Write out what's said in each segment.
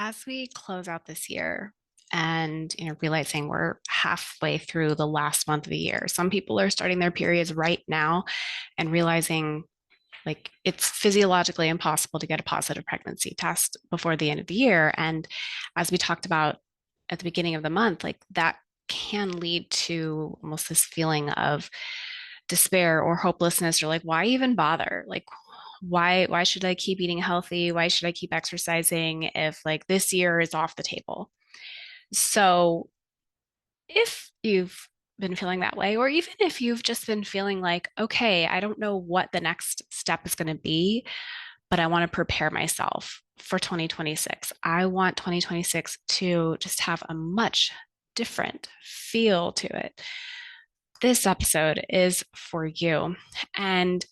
as we close out this year and realizing we're halfway through the last month of the year, some people are starting their periods right now and realizing like it's physiologically impossible to get a positive pregnancy test before the end of the year. And as we talked about at the beginning of the month, like that can lead to almost this feeling of despair or hopelessness, or like, why even bother? Like, why should I keep eating healthy? Why should I keep exercising if like this year is off the table? So if you've been feeling that way, or even if you've just been feeling like, okay, I don't know what the next step is going to be, but I want to prepare myself for 2026. I want 2026 to just have a much different feel to it. This episode is for you. And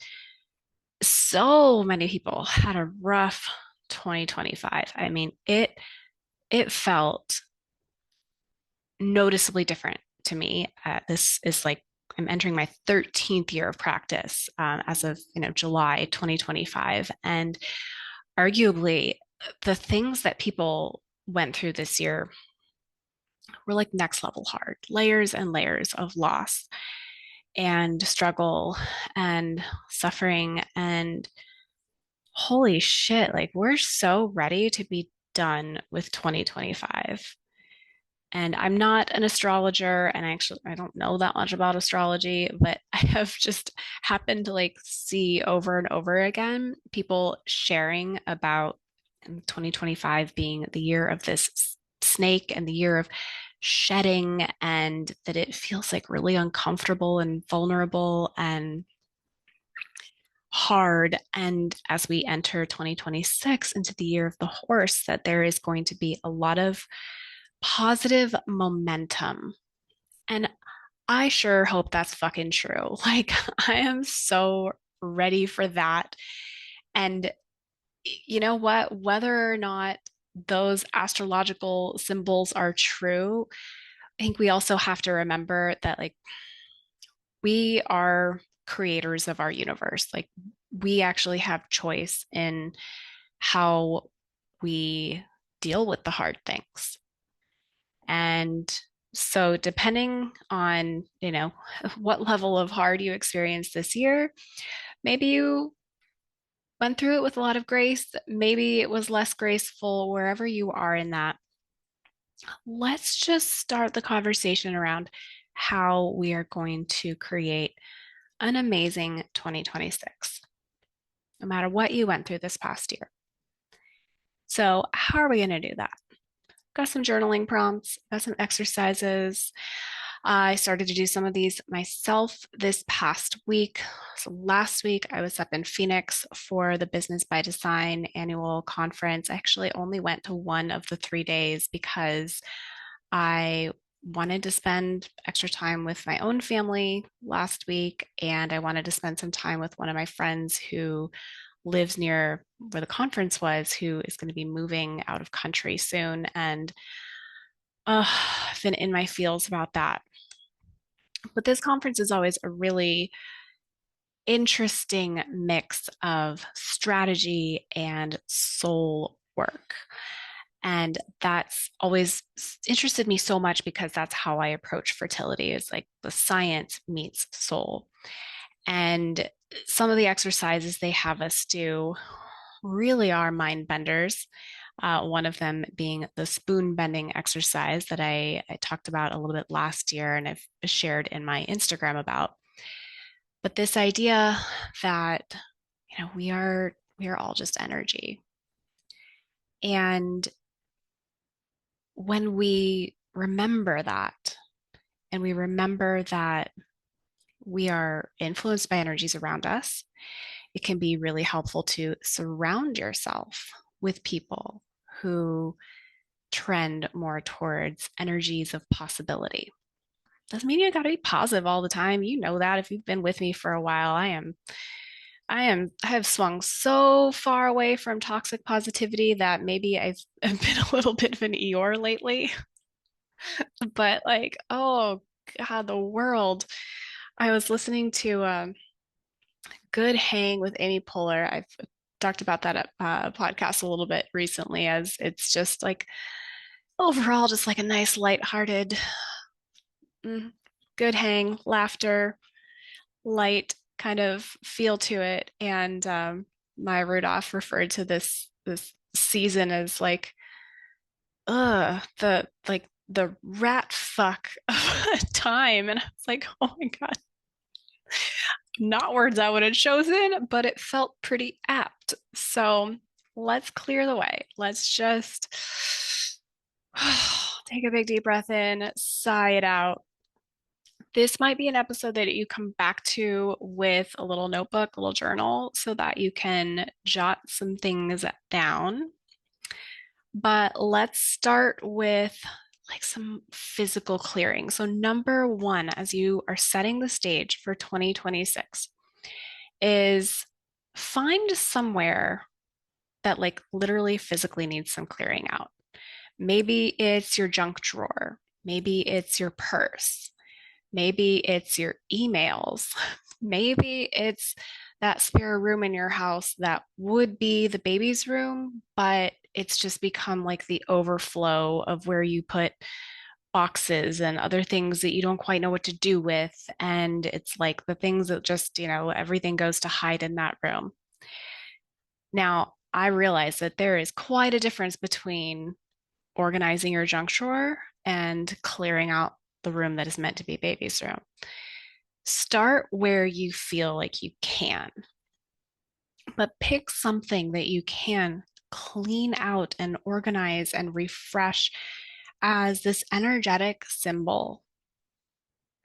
so many people had a rough 2025. I mean, it felt noticeably different to me. This is like I'm entering my 13th year of practice as of July 2025, and arguably the things that people went through this year were like next level hard, layers and layers of loss and struggle and suffering. And holy shit, like we're so ready to be done with 2025. And I'm not an astrologer, and I don't know that much about astrology, but I have just happened to like see over and over again people sharing about 2025 being the year of this snake and the year of shedding, and that it feels like really uncomfortable and vulnerable and hard. And as we enter 2026 into the year of the horse, that there is going to be a lot of positive momentum. And I sure hope that's fucking true. Like, I am so ready for that. And you know what? Whether or not those astrological symbols are true, I think we also have to remember that, like, we are creators of our universe. Like, we actually have choice in how we deal with the hard things. And so, depending on, what level of hard you experienced this year, maybe you went through it with a lot of grace, maybe it was less graceful, wherever you are in that. Let's just start the conversation around how we are going to create an amazing 2026, no matter what you went through this past year. So, how are we going to do that? Got some journaling prompts, got some exercises. I started to do some of these myself this past week. So last week, I was up in Phoenix for the Business by Design annual conference. I actually only went to one of the 3 days because I wanted to spend extra time with my own family last week, and I wanted to spend some time with one of my friends who lives near where the conference was, who is going to be moving out of country soon. And I've been in my feels about that. But this conference is always a really interesting mix of strategy and soul work. And that's always interested me so much because that's how I approach fertility, is like the science meets soul. And some of the exercises they have us do really are mind benders. One of them being the spoon bending exercise that I talked about a little bit last year and I've shared in my Instagram about. But this idea that we are all just energy. And when we remember that, and we remember that we are influenced by energies around us, it can be really helpful to surround yourself with people who trend more towards energies of possibility. Doesn't mean you got to be positive all the time. You know that if you've been with me for a while. I have swung so far away from toxic positivity that maybe I've been a little bit of an Eeyore lately. But like, oh God, the world. I was listening to Good Hang with Amy Poehler. I've talked about that podcast a little bit recently, as it's just like overall just like a nice lighthearted, mm, good hang, laughter, light kind of feel to it. And Maya Rudolph referred to this season as like, the like the rat fuck of a time. And I was like, oh my God, not words I would have chosen, but it felt pretty apt. So let's clear the way. Let's just take a big deep breath in, sigh it out. This might be an episode that you come back to with a little notebook, a little journal, so that you can jot some things down. But let's start with like some physical clearing. So, number one, as you are setting the stage for 2026, is find somewhere that like literally physically needs some clearing out. Maybe it's your junk drawer, maybe it's your purse, maybe it's your emails, maybe it's that spare room in your house that would be the baby's room, but it's just become like the overflow of where you put boxes and other things that you don't quite know what to do with. And it's like the things that just, everything goes to hide in that room. Now, I realize that there is quite a difference between organizing your junk drawer and clearing out the room that is meant to be baby's room. Start where you feel like you can, but pick something that you can clean out and organize and refresh as this energetic symbol,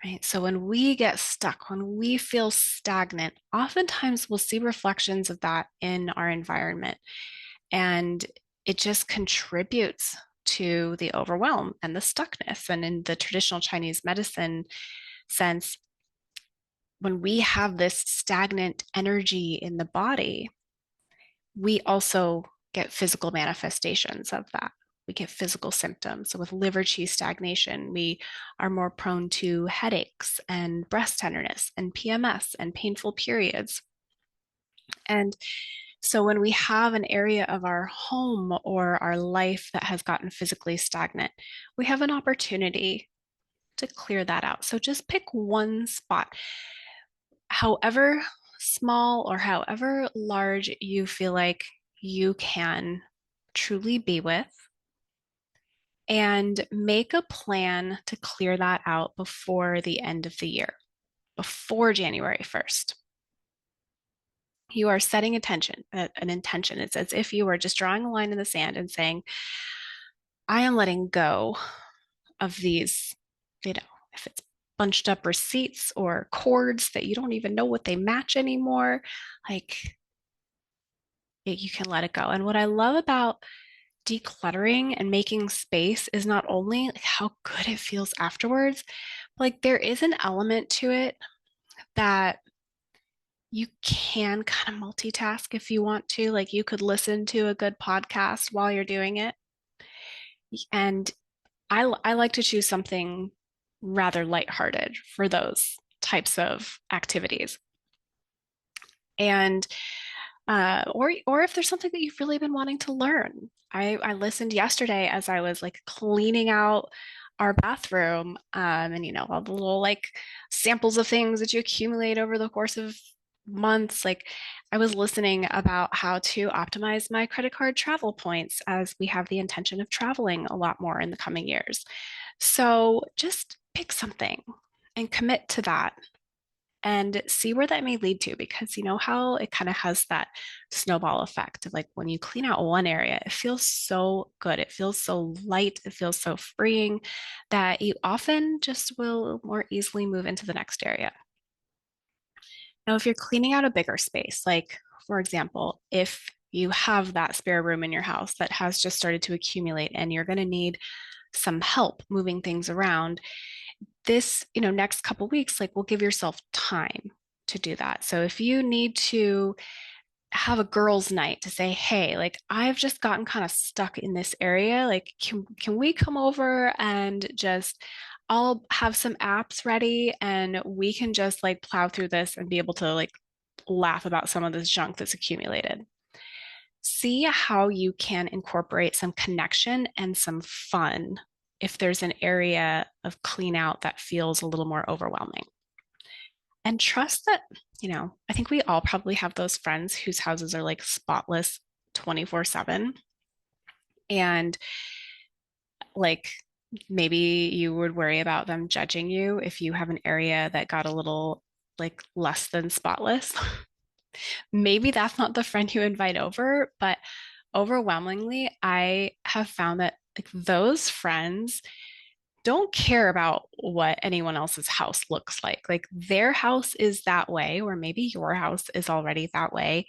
right? So when we get stuck, when we feel stagnant, oftentimes we'll see reflections of that in our environment. And it just contributes to the overwhelm and the stuckness. And in the traditional Chinese medicine sense, when we have this stagnant energy in the body, we also get physical manifestations of that. We get physical symptoms. So with liver qi stagnation, we are more prone to headaches and breast tenderness and PMS and painful periods. And so when we have an area of our home or our life that has gotten physically stagnant, we have an opportunity to clear that out. So just pick one spot, however small or however large you feel like you can truly be with, and make a plan to clear that out before the end of the year, before January 1st. You are setting an intention. It's as if you are just drawing a line in the sand and saying, I am letting go of these, if it's bunched up receipts or cords that you don't even know what they match anymore, like you can let it go. And what I love about decluttering and making space is not only like how good it feels afterwards, but like there is an element to it that you can kind of multitask if you want to. Like you could listen to a good podcast while you're doing it. And I like to choose something rather lighthearted for those types of activities. And or if there's something that you've really been wanting to learn. I listened yesterday as I was like cleaning out our bathroom, and all the little like samples of things that you accumulate over the course of months. Like I was listening about how to optimize my credit card travel points as we have the intention of traveling a lot more in the coming years. So just pick something and commit to that and see where that may lead to, because you know how it kind of has that snowball effect of like when you clean out one area, it feels so good. It feels so light. It feels so freeing that you often just will more easily move into the next area. Now, if you're cleaning out a bigger space, like for example, if you have that spare room in your house that has just started to accumulate and you're going to need some help moving things around, this, next couple weeks, like, will give yourself time to do that. So if you need to have a girls' night to say, hey, like, I've just gotten kind of stuck in this area, like, can we come over and just I'll have some apps ready and we can just like plow through this and be able to like laugh about some of this junk that's accumulated. See how you can incorporate some connection and some fun if there's an area of clean out that feels a little more overwhelming. And trust that, I think we all probably have those friends whose houses are like spotless 24/7. And like maybe you would worry about them judging you if you have an area that got a little like less than spotless. Maybe that's not the friend you invite over, but overwhelmingly, I have found that like those friends don't care about what anyone else's house looks like. Like their house is that way, or maybe your house is already that way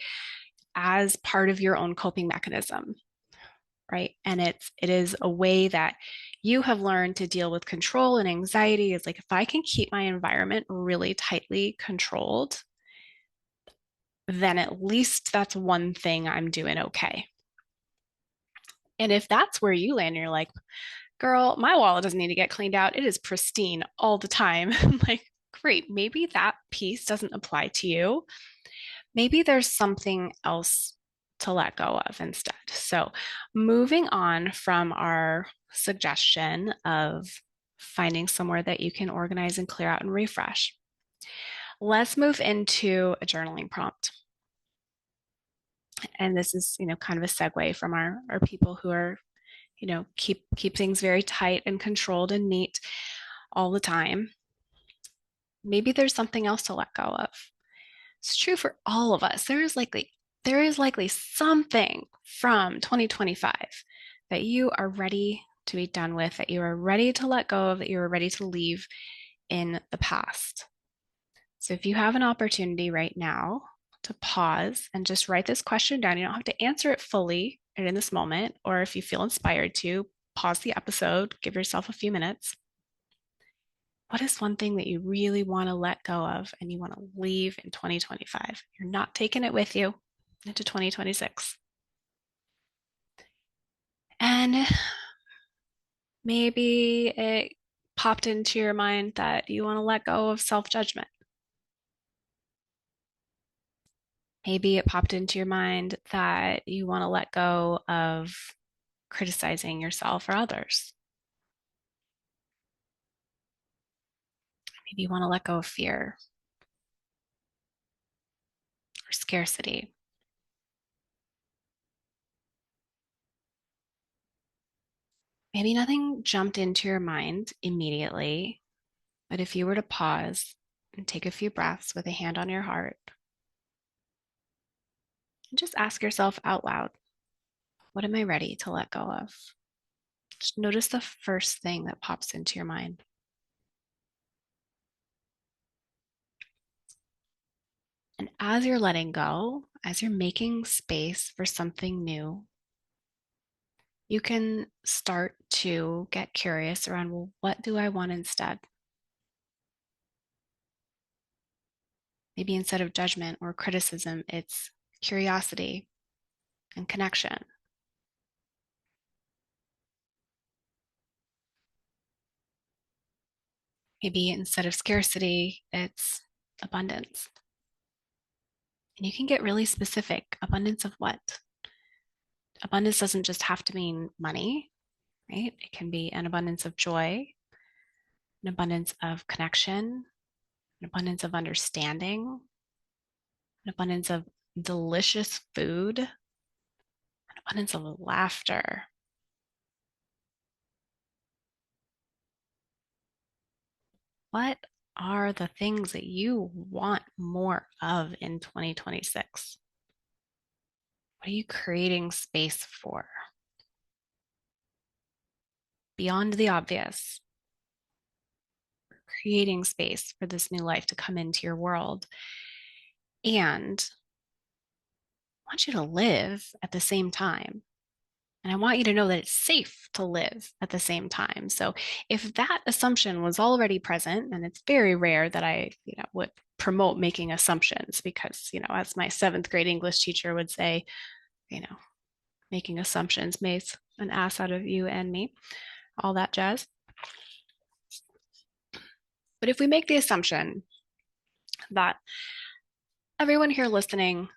as part of your own coping mechanism, right? And it is a way that you have learned to deal with control and anxiety. Is like if I can keep my environment really tightly controlled, then at least that's one thing I'm doing okay. And if that's where you land, you're like, girl, my wallet doesn't need to get cleaned out. It is pristine all the time. Like, great. Maybe that piece doesn't apply to you. Maybe there's something else to let go of instead. So, moving on from our suggestion of finding somewhere that you can organize and clear out and refresh, let's move into a journaling prompt. And this is, kind of a segue from our people who are, keep things very tight and controlled and neat all the time. Maybe there's something else to let go of. It's true for all of us. There is likely something from 2025 that you are ready to be done with, that you are ready to let go of, that you are ready to leave in the past. So if you have an opportunity right now to pause and just write this question down, you don't have to answer it fully in this moment, or if you feel inspired to, pause the episode, give yourself a few minutes. What is one thing that you really want to let go of and you want to leave in 2025? You're not taking it with you into 2026. And maybe it popped into your mind that you want to let go of self-judgment. Maybe it popped into your mind that you want to let go of criticizing yourself or others. Maybe you want to let go of fear or scarcity. Maybe nothing jumped into your mind immediately, but if you were to pause and take a few breaths with a hand on your heart, and just ask yourself out loud, what am I ready to let go of? Just notice the first thing that pops into your mind. And as you're letting go, as you're making space for something new, you can start to get curious around, well, what do I want instead? Maybe instead of judgment or criticism, it's curiosity and connection. Maybe instead of scarcity, it's abundance. And you can get really specific. Abundance of what? Abundance doesn't just have to mean money, right? It can be an abundance of joy, an abundance of connection, an abundance of understanding, an abundance of delicious food, an abundance of laughter. What are the things that you want more of in 2026? What are you creating space for? Beyond the obvious, creating space for this new life to come into your world. And I want you to live at the same time. And I want you to know that it's safe to live at the same time. So if that assumption was already present, and it's very rare that I, would promote making assumptions because, as my seventh grade English teacher would say, making assumptions makes an ass out of you and me, all that jazz. But if we make the assumption that everyone here listening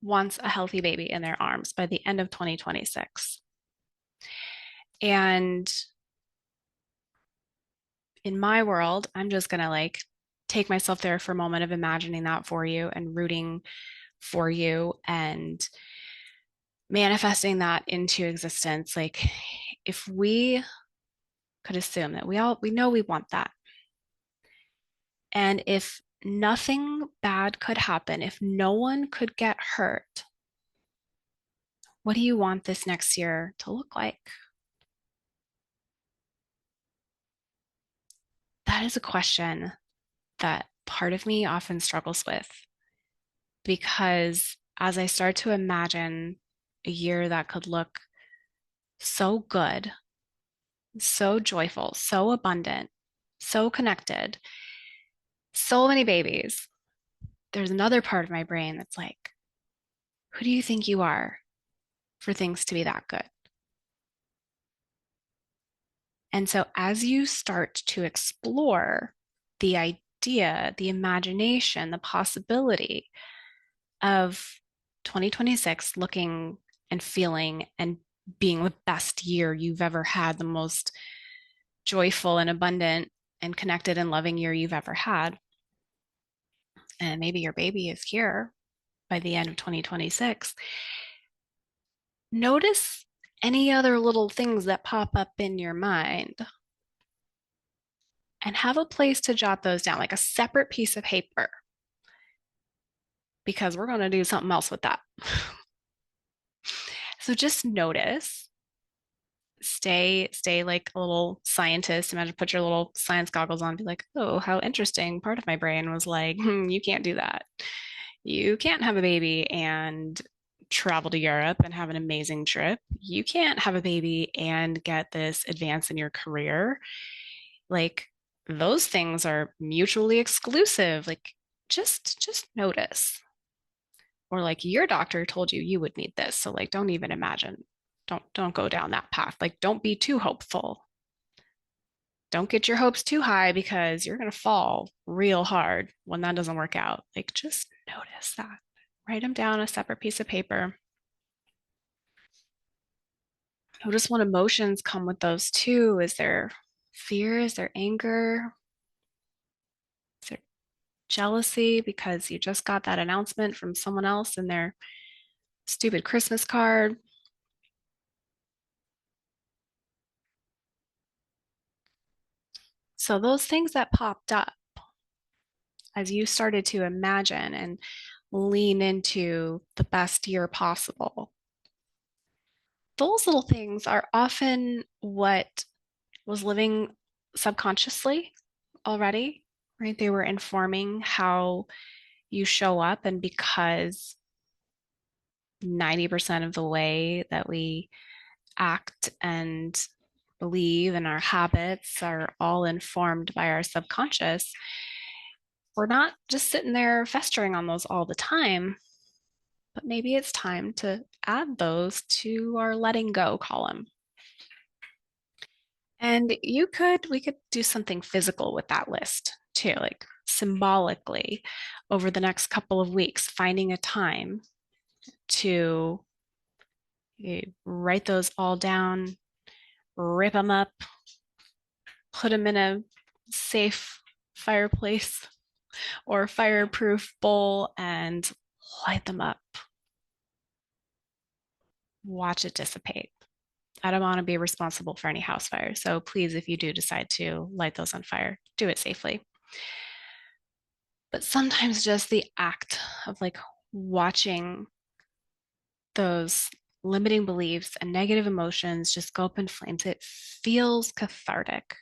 wants a healthy baby in their arms by the end of 2026. And in my world, I'm just going to like take myself there for a moment of imagining that for you and rooting for you and manifesting that into existence. Like if we could assume that we know we want that. And if nothing bad could happen, if no one could get hurt, what do you want this next year to look like? That is a question that part of me often struggles with because as I start to imagine a year that could look so good, so joyful, so abundant, so connected, so many babies, there's another part of my brain that's like, who do you think you are for things to be that good? And so as you start to explore the idea, the imagination, the possibility of 2026 looking and feeling and being the best year you've ever had, the most joyful and abundant and connected and loving year you've ever had, and maybe your baby is here by the end of 2026, notice any other little things that pop up in your mind and have a place to jot those down, like a separate piece of paper, because we're going to do something else with that. So just notice, stay like a little scientist. Imagine put your little science goggles on and be like, oh, how interesting. Part of my brain was like, you can't do that. You can't have a baby and travel to Europe and have an amazing trip. You can't have a baby and get this advance in your career. Like those things are mutually exclusive. Like just notice. Or like your doctor told you would need this. So like don't even imagine. Don't go down that path. Like don't be too hopeful. Don't get your hopes too high because you're going to fall real hard when that doesn't work out. Like just notice that. Write them down on a separate piece of paper. Notice what emotions come with those too. Is there fear? Is there anger? Is there jealousy because you just got that announcement from someone else in their stupid Christmas card? So those things that popped up as you started to imagine and lean into the best year possible, those little things are often what was living subconsciously already, right? They were informing how you show up. And because 90% of the way that we act and believe and our habits are all informed by our subconscious, we're not just sitting there festering on those all the time, but maybe it's time to add those to our letting go column. And we could do something physical with that list too, like symbolically over the next couple of weeks, finding a time to write those all down, rip them up, put them in a safe fireplace or fireproof bowl and light them up. Watch it dissipate. I don't want to be responsible for any house fires. So please, if you do decide to light those on fire, do it safely. But sometimes just the act of like watching those limiting beliefs and negative emotions just go up in flames, it feels cathartic.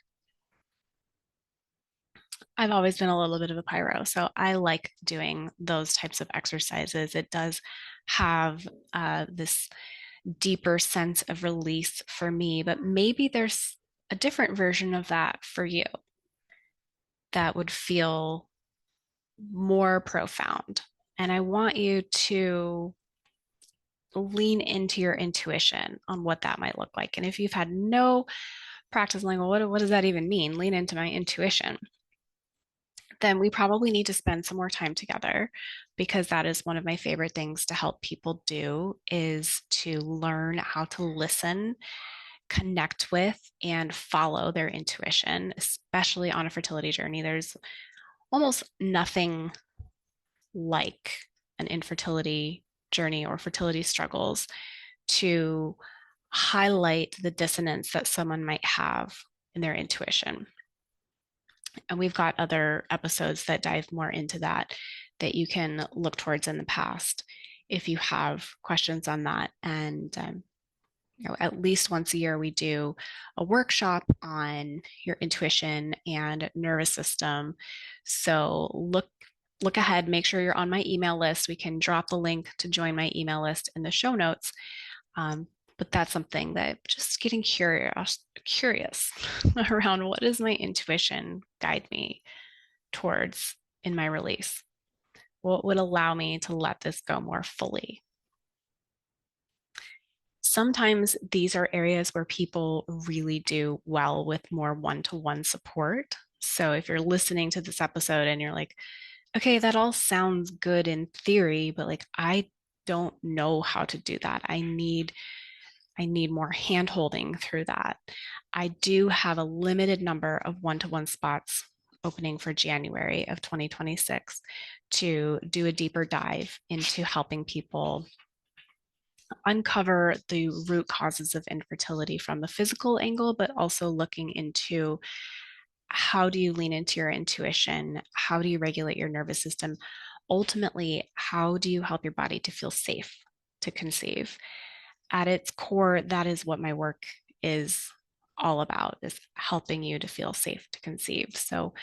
I've always been a little bit of a pyro, so I like doing those types of exercises. It does have this deeper sense of release for me, but maybe there's a different version of that for you that would feel more profound. And I want you to lean into your intuition on what that might look like. And if you've had no practice, like, well, what does that even mean? Lean into my intuition. then we probably need to spend some more time together, because that is one of my favorite things to help people do, is to learn how to listen, connect with, and follow their intuition, especially on a fertility journey. There's almost nothing like an infertility journey or fertility struggles to highlight the dissonance that someone might have in their intuition. And we've got other episodes that dive more into that you can look towards in the past if you have questions on that. And at least once a year, we do a workshop on your intuition and nervous system. So look ahead, make sure you're on my email list. We can drop the link to join my email list in the show notes. But that's something that just getting curious around, what does my intuition guide me towards in my release? What would allow me to let this go more fully? Sometimes these are areas where people really do well with more one-to-one support. So if you're listening to this episode and you're like, okay, that all sounds good in theory, but like I don't know how to do that. I need more hand holding through that. I do have a limited number of one-to-one spots opening for January of 2026 to do a deeper dive into helping people uncover the root causes of infertility from the physical angle, but also looking into how do you lean into your intuition? How do you regulate your nervous system? Ultimately, how do you help your body to feel safe to conceive? At its core, that is what my work is all about, is helping you to feel safe to conceive. So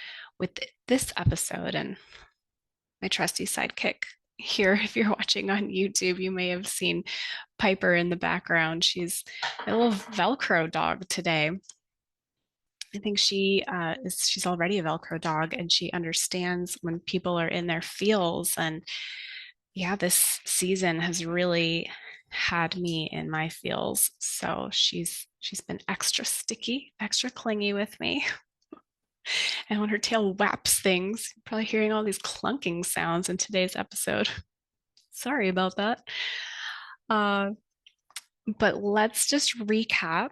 with this episode, and my trusty sidekick here, if you're watching on YouTube, you may have seen Piper in the background. She's a little Velcro dog today. I think she's already a Velcro dog, and she understands when people are in their feels. And yeah, this season has really had me in my feels. So she's been extra sticky, extra clingy with me. And when her tail whaps things, you're probably hearing all these clunking sounds in today's episode. Sorry about that. Uh, but let's just recap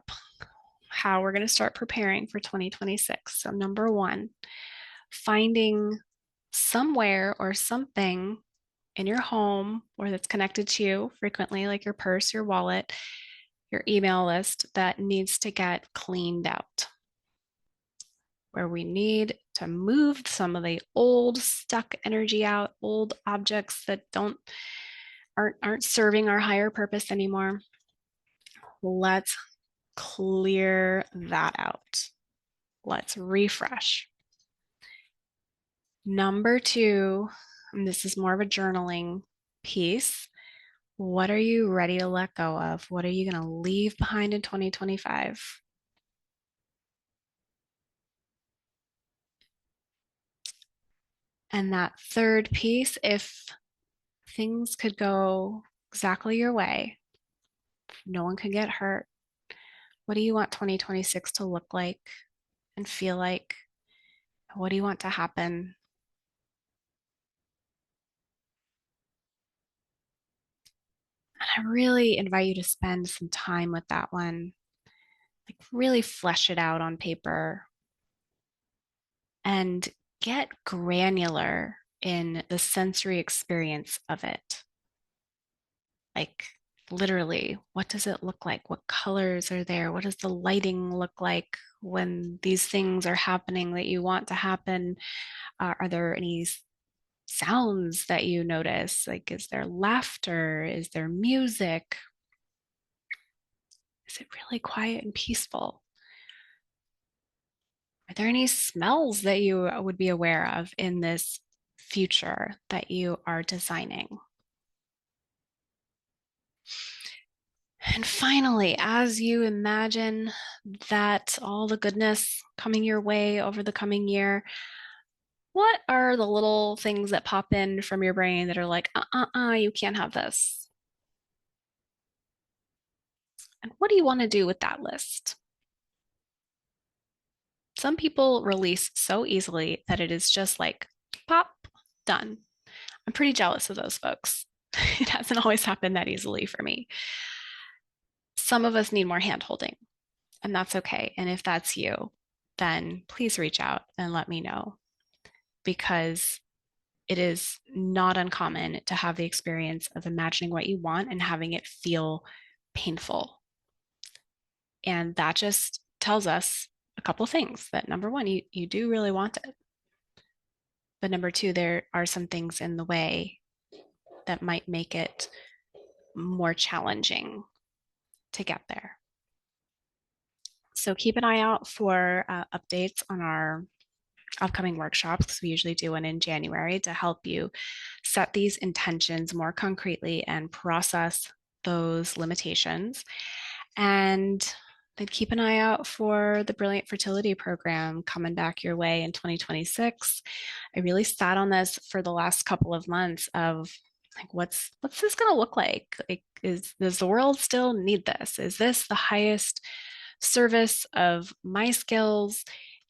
how we're going to start preparing for 2026. So, number one, finding somewhere or something in your home or that's connected to you frequently, like your purse, your wallet, your email list, that needs to get cleaned out, where we need to move some of the old stuck energy out, old objects that aren't serving our higher purpose anymore. Let's clear that out. Let's refresh. Number two, and this is more of a journaling piece. What are you ready to let go of? What are you going to leave behind in 2025? And that third piece, if things could go exactly your way, no one could get hurt, what do you want 2026 to look like and feel like? What do you want to happen? And I really invite you to spend some time with that one, like really flesh it out on paper and get granular in the sensory experience of it. Like, literally, what does it look like? What colors are there? What does the lighting look like when these things are happening that you want to happen? Are there any sounds that you notice? Like, is there laughter? Is there music? Is it really quiet and peaceful? Are there any smells that you would be aware of in this future that you are designing? And finally, as you imagine that all the goodness coming your way over the coming year, what are the little things that pop in from your brain that are like, you can't have this? And what do you want to do with that list? Some people release so easily that it is just like pop, done. I'm pretty jealous of those folks. It hasn't always happened that easily for me. Some of us need more hand holding, and that's okay. And if that's you, then please reach out and let me know, because it is not uncommon to have the experience of imagining what you want and having it feel painful. And that just tells us a couple of things: that number one, you do really want it. But number two, there are some things in the way that might make it more challenging to get there. So keep an eye out for updates on our upcoming workshops, because we usually do one in January to help you set these intentions more concretely and process those limitations. And then keep an eye out for the Brilliant Fertility Program coming back your way in 2026. I really sat on this for the last couple of months of like, what's this going to look like? Like, does the world still need this? Is this the highest service of my skills?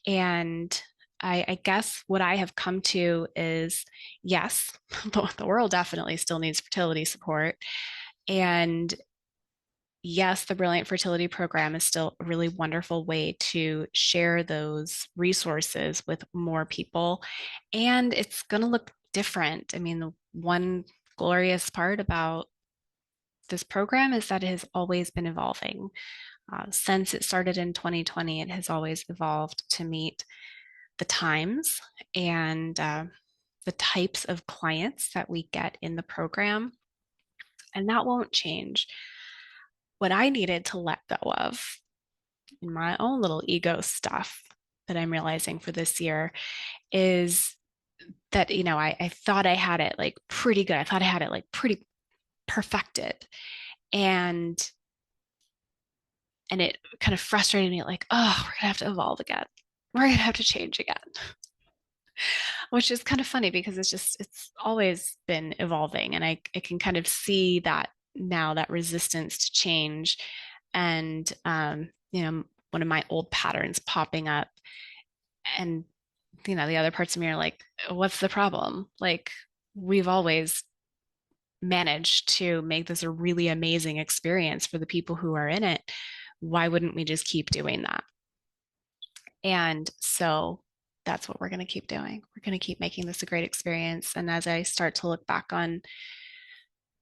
And I guess what I have come to is yes, the world definitely still needs fertility support. And yes, the Brilliant Fertility Program is still a really wonderful way to share those resources with more people. And it's going to look different. I mean, the one glorious part about this program is that it has always been evolving. Since it started in 2020, it has always evolved to meet the times and the types of clients that we get in the program. And that won't change. What I needed to let go of in my own little ego stuff that I'm realizing for this year is that, I thought I had it like pretty good. I thought I had it like pretty perfected. And it kind of frustrated me, like, oh, we're gonna have to evolve again. We're gonna have to change again. Which is kind of funny because it's always been evolving, and I can kind of see that now, that resistance to change. And one of my old patterns popping up, and the other parts of me are like, what's the problem? Like, we've always managed to make this a really amazing experience for the people who are in it. Why wouldn't we just keep doing that? And so that's what we're going to keep doing. We're going to keep making this a great experience. And as I start to look back on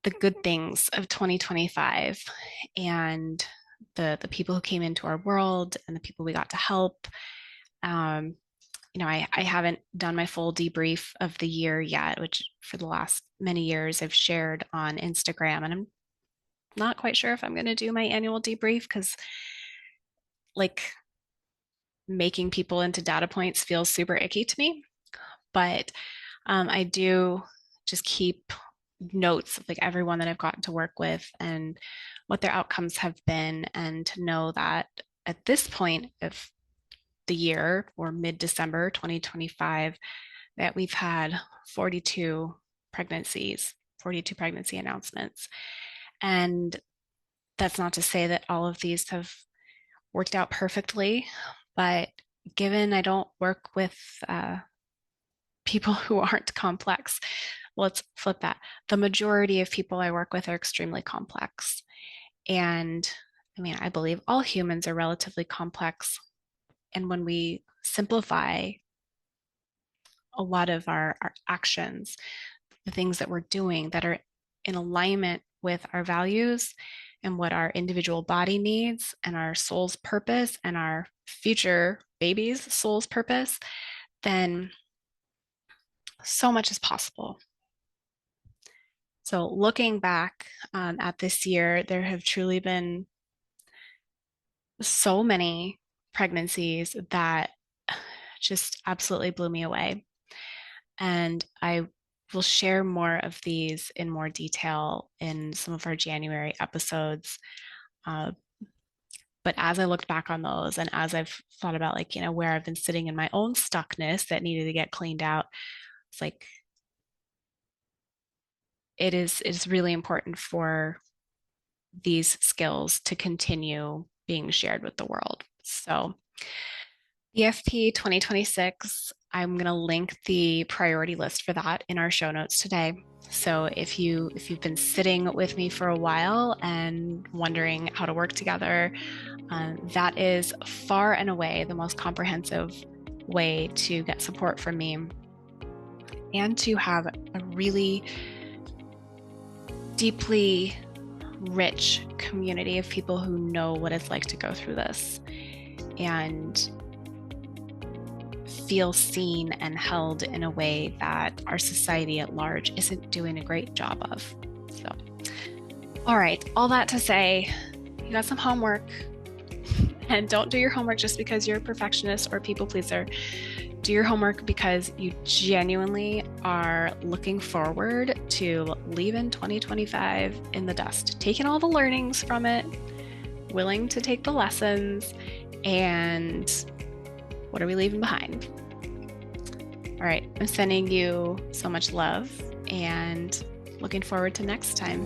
the good things of 2025 and the people who came into our world and the people we got to help, I haven't done my full debrief of the year yet, which for the last many years I've shared on Instagram. And I'm not quite sure if I'm going to do my annual debrief, because like making people into data points feels super icky to me. But I do just keep notes of like everyone that I've gotten to work with and what their outcomes have been, and to know that at this point of the year, or mid-December 2025, that we've had 42 pregnancies, 42 pregnancy announcements. And that's not to say that all of these have worked out perfectly, but given I don't work with people who aren't complex, let's flip that. The majority of people I work with are extremely complex. And I mean, I believe all humans are relatively complex. And when we simplify a lot of our actions, the things that we're doing that are in alignment with our values and what our individual body needs and our soul's purpose and our future baby's soul's purpose, then so much is possible. So looking back at this year, there have truly been so many pregnancies that just absolutely blew me away. And I will share more of these in more detail in some of our January episodes. But as I looked back on those, and as I've thought about like, where I've been sitting in my own stuckness that needed to get cleaned out, it's like it's really important for these skills to continue being shared with the world. So EFP 2026, I'm going to link the priority list for that in our show notes today. So if you've been sitting with me for a while and wondering how to work together, that is far and away the most comprehensive way to get support from me and to have a really deeply rich community of people who know what it's like to go through this and feel seen and held in a way that our society at large isn't doing a great job of. So, all right, all that to say, you got some homework. And don't do your homework just because you're a perfectionist or a people pleaser. Do your homework because you genuinely are looking forward to leaving 2025 in the dust, taking all the learnings from it, willing to take the lessons, and what are we leaving behind? All right, I'm sending you so much love and looking forward to next time.